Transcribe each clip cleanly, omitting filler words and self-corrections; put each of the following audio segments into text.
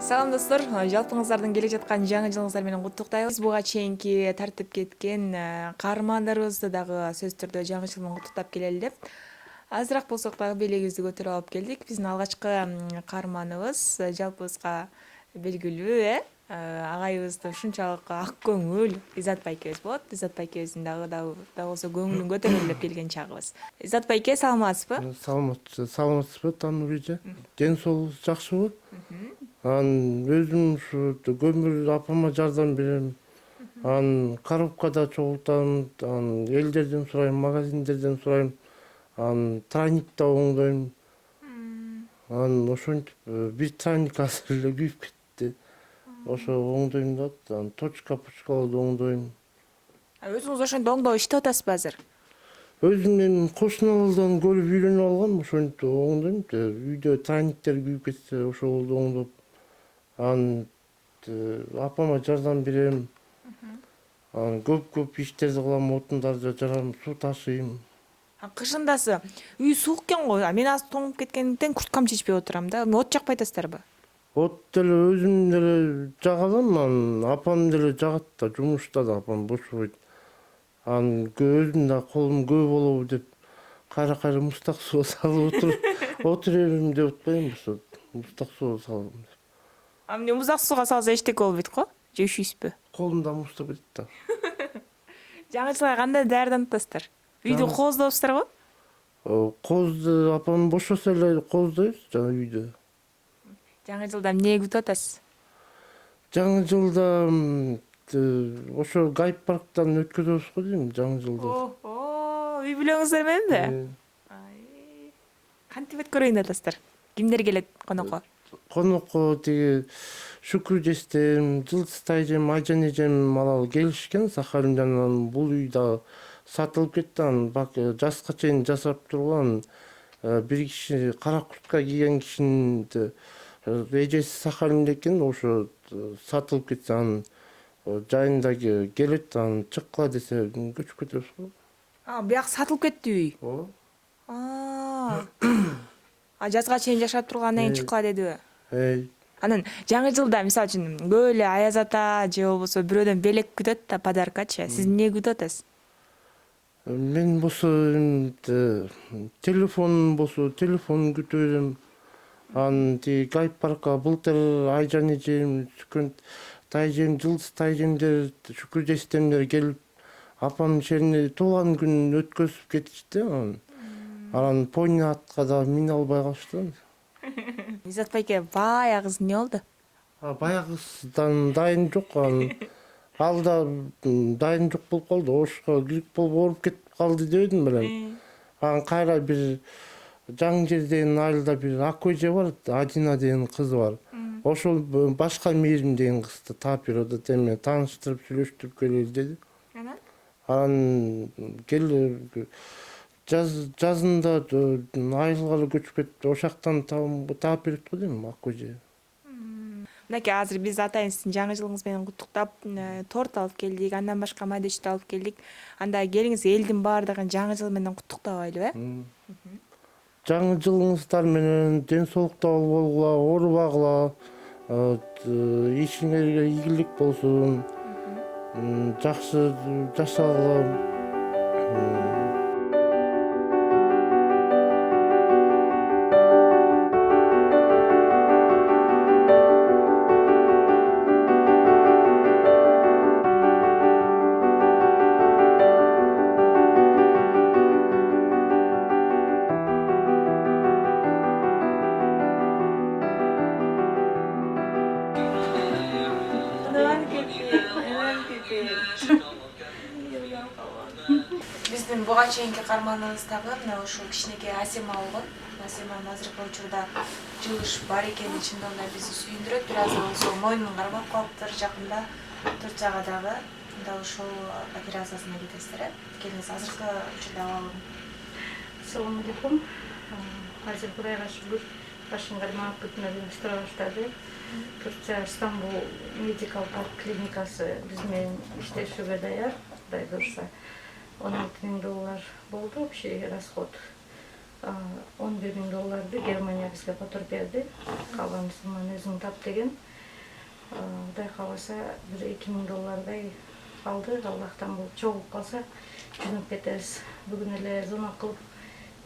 Салам достор, жалпыңыздардын келе жаткан жаңы жылыңыздар менен куттуктайбыз. Буга чейинки тартып кеткен каармандарыбызды дагы сөзсүз түрдө жаңы жыл менен куттуктап келели деп. Азыраак болсок дагы белегибизди көтөрүп алып келдик. Биздин алгачкы каарманыбыз жалпыбызга белгилүү, агайыбызды ушунчалык ак көңүл Изат байкебиз болот. Изат байкебиздин дагы болсо көңүлүн көтөрөлү деп келген чагыбыз. Изат байке, саламатсызбы? Саламатсызбы Тануур эже? Ден соолугуңуз жакшыбы? Анан өзүм ушу көмүр апама жардам берем. Анан коробкада чогултам, анан элдерден сурайм, магазиндерден сурайм. Анан тройникте оңдойм. Анан ошентип бир тройник азыр эле күйүп кетти. Ошо оңдойм да, анан точка-пучкаларды оңдойм. Өзүңүз ошентип оңдоп иштеп атасызбы азыр? Өзүм эми кошуналардан көрүп үйрөнүп алгам, ошентип оңдойм. Үйдө тройниктер күйүп кетсе ошолорду оңдоп, анан апама жардам берем. Анан көп иштерди кылам, отундарды жарам, суу ташыйм. Кышындасы үй суук экен го. Мен азыр тоңуп кеткендиктен курткам чечпей отурам да. От жакпай атасыздарбы? От деле өзүм деле жага алам, анан апам деле жагат да, жумушта да апам бошобойт. Анан өзүм да колум көп болобу деп кайра мустак сууга салып отурайм деп атпайм, ошо мустак сууга салам деп. Эмне муздак сууга салса эчтеке болбойт го? Же üşүйсүзбү? Колум да муздап кетет да. Жаңы жылга кандай даярданып атасыздар? Үйдү кооздоопсуздар го? Коозду апам бошосо эле кооздойбуз жана үйдө. Жаңы жылда эмне күтүп атасыз? Жаңы жылда ошо гайд парктан өткөзөбүз го дейм жаңы жылды. Үй бүлөңүздөр мененби? Кантип өткөрөйүн деп атасыздар? Кимдер келет конокко? Конокко тиги Шүкүр жестем, Жылдыз тайжем, Айжан эжем малал келишкен Сахалиндан. Бул үй да сатылып кетти, анан бак жазга чейин жасап турган. Бир киши кара куртка кийген кишинин эжеси Сахалинде экен, ошо сатылып кетти. Анан жайында келет, анан чыккыла десе көчүп кетебиз го. Бияк сатылып кетти үй. Ооба. Жазга чейин жашап тургандан кийин чыккыла дедиби? Эй. Анан жаңы жылда мисалы үчүн көп эле аяз ата же болбосо бирөөдөн белек күтөт да, подаркачы. Сиз эмне күтүп атасыз? Мен болсо телефон күтүп берем. Анан тиги гайд паркка былтыр Айжан эжем, тайжем, Жылдыз тайжемдер, Шүкүр жестемдер келип апам ишерине туулган күнүн өткөзүп кетишти. Анан пони атка да мине албай калышты. Изат байке, баягысы эмне болду? Баягысынан дайын жок, ал да дайын жок болуп калды. Ошко грипп болуп ооруп кетип калды дебедим белем. Анан кайра бир Жаңжер деген айылда бир Акөө эже бар, Адина деген кызы бар. Ошол башка Мээрим деген кызды таап берип атат, эми тааныштырып сүйлөштүрүп келели деди. Анан жазында айылга көчүп кетти. Ошактан таап берет го дейм Акөө эже. Мынакей азыр биз атайын сиздин жаңы жылыңыз менен куттуктап, торт алып келдик, андан башка майда чүйдү алып келдик. Анда келиңиз элдин баардыгын жаңы жыл менен куттуктабайлы, Жаңы жылыңыздар менен ден соолукта болгула, оорубагыла, ишиңерге ийгилик болсун, жакшы жашагыла. Биздин буга чейинки каарманыбыз дагы мына ушул кичинекей Асема болгон. Асеманын азыркы учурда жылыш бар экени чындыгында бизди сүйүндүрөт. Бир аз болсо мойнун кармап калыптыр. Жакында Турцияга дагы ушул операциясына кетесиздер, Келиңиз азыркы учурда алып. Assalomu alaykum. Азыр Кудайга шүгүр, башым кармап бүтүн эле тура баштады. Турция Стамбул медикал парк клиникасы биз менен иштешүүгө даяр, Кудай буюрса. $16,000 болду общий расход. $11,000 Германия бизге потур берди. Калганын өзүң тап деген. Кудай кааласа бир $2000 калды. Аллахтан бул чогулуп калса жөнөп кетебиз. Бүгүн эле звонок кылып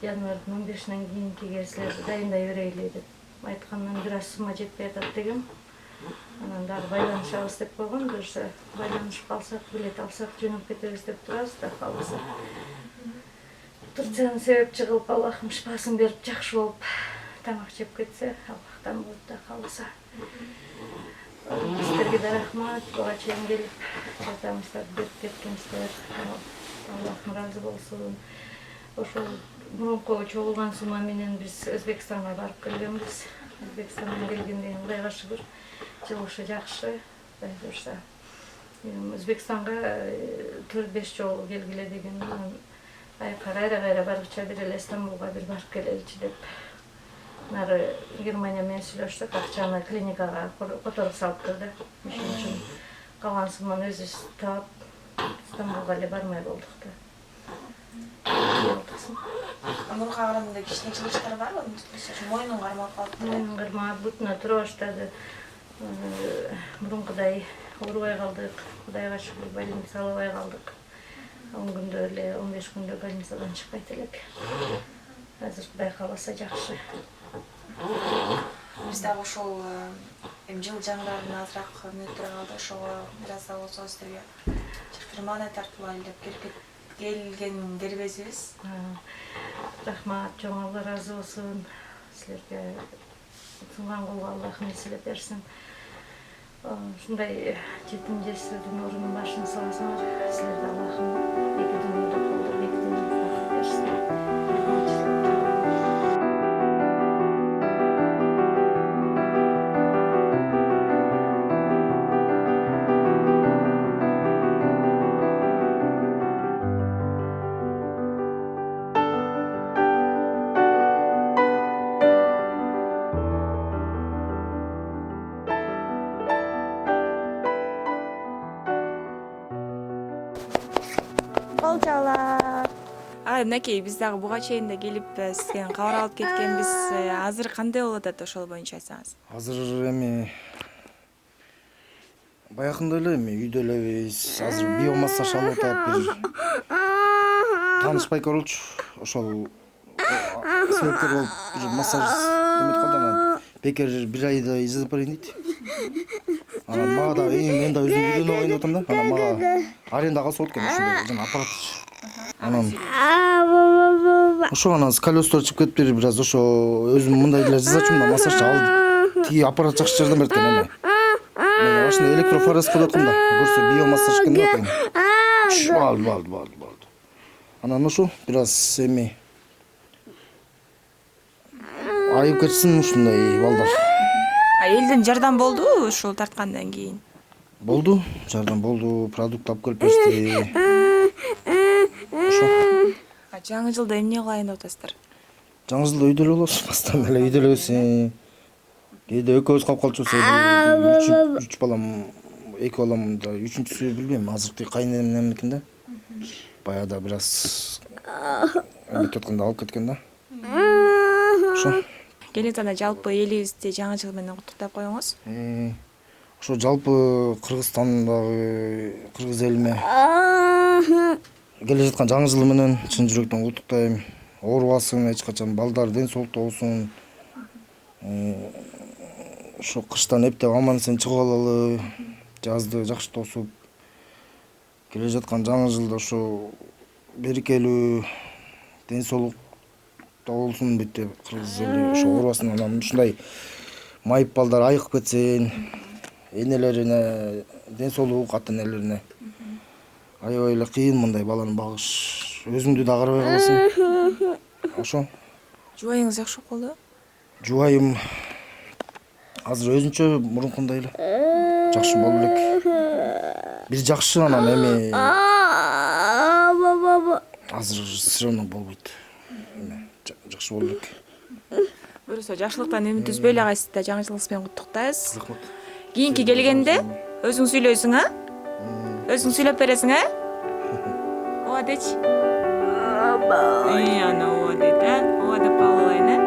январдын 15-нен кийинкиге силерди дайындай берели деп айткандан бир аз сумма жетпей атат дегем. Анан дагы байланышабыз деп койгон. Буюрса байланышып калсак, билет алсак жөнөп кетебиз деп турабыз да кааласа. Турциянын себепчи кылып Аллахым шыпасын берип жакшы болуп тамак жеп кетсе, Аллахтан болот да кааласа. Сіздерге да рахмат, буга чейин келип жардамыңыздарды берип кеткенсиздер. Аллахым разы болсун. Ошол мурунку чогулган сумма менен биз Өзбекстанга барып келгенбиз. Өзбекстандан келгенден Кудайга шүгүр. Жылышы жакшы. Кудай буюрса. Өзбекстанга 4-5 жолу келгиле деген. Кайра баргыча бир эле Стамбулга бир барып келеличи деп. Нары Германия менен сүйлөштүк, акчаны клиникага которуп салыптыр да. Ошон үчүн калган сумманы өзүбүз таап Стамбулга эле бармай болдук да. Мурунга караганда кичине чыгыштар барбы? Мойнун кармап калды. Мойнун кармап, бутуна тура баштады. Мурункудай оорубай калдык. Кудайга шүгүр, больница албай калдык. 10 күндө эле, 15 күндө больницадан чыкпайт элек. Азыр Кудай кааласа жакшы. Биз дагы ошол жыл жаңдардын азыраак мүнөттөр калды. Ошого бир аз да болсо сиздерге чыркыр маанай тартуулайлы деп келген дербесибиз. Рахмат, чоң Алла разы болсун. Силерге сунган колго Аллахым эселеп берсин. Ушундай жетим жесирдин ордунун башын саласыңар. Силерди Аллахым эки дүйнөдө колдоп, эки дүйнөдө бакыт берсин. Мынакей, биз дагы буга чейин да келип сизден кабар алып кеткенбиз. Азыр кандай болуп атат, ошол боюнча айтсаңыз? Азыр эми баягында эле эми үйдө элебиз. Азыр биомассаж алып атат, бир тааныш байка болчу. Ошол себепкер болуп бир массаж демет калды. Анан бекер бир айда издеп барайын дейт. Анан мага да мен да өзүм үйдөн ойноп атам да. Анан мага арендага салып экен ушундай жана аппарат. Анан ошо анан колесо чыгып кетиптир бир аз. Ошо өзүм мындай эле жасачумун да, массаж алып. Тиги аппарат жакшы жардам берет экен эми. Мен башында электрофорез кылып аткам да, көрсө биомассаж экен деп атайын. Болду. Анан ошо бир аз эми айып кетсин ушундай балдар. Элден жардам болдубу ушул тарткандан кийин? Болду, жардам болду, продукт алып келип беришти. Ошо. Жаңы жылда эмне кылайын деп атасыздар? Жаңы жылда үйдө эле болобуз, постоянно эле үйдө элебиз. Кээде экөөбүз калып калчубуз. 3 балам, 2 балам да, үчүнчүсү билбейм, азыркы кайненемдикин да. Баягыда бир аз өтүп атканда алып кеткен да. Ошо. Келетанда жалпы элибизди жаңы жыл менен куттуктап коюңуз. Ошо жалпы Кыргызстандагы кыргыз элиме келе жаткан жаңы жыл менен чын жүрөктөн куттуктайм. Оорубасын эч качан, балдар ден соолукта болсун. Ошо кыштан эптеп аман эсен чыгып алалы, жазды жакшы тосуп келе жаткан жаңы жылда ошо берекелүү, ден соолукта болсун бүт кыргыз эли, ошо оорубасын. Анан ушундай майып балдар айыгып кетсин, энелерине ден соолук, ата энелерине. Аябай эле кыйын мындай баланы багыш. Өзүңдү да карабай каласың. Ошо. Жубайыңыз жакшы болду? Жубайым азыр өзүнчө мурункундай эле жакшы болуп элек. Бир жакшы, анан эми азыр все равно болбойт. Жакшы болуп элек. Буюрса жакшылыктан үмүт үзбөй эле кайсыз да жаңы жылыңыз менен куттуктайбыз. Рахмат. Кийинки келгенде өзүң сүйлөйсүң, а? Өзүң сүйлөп бересиң, а? Ооба дечи. Ана ооба дейт, а? Ооба деп кабыл алайын, а?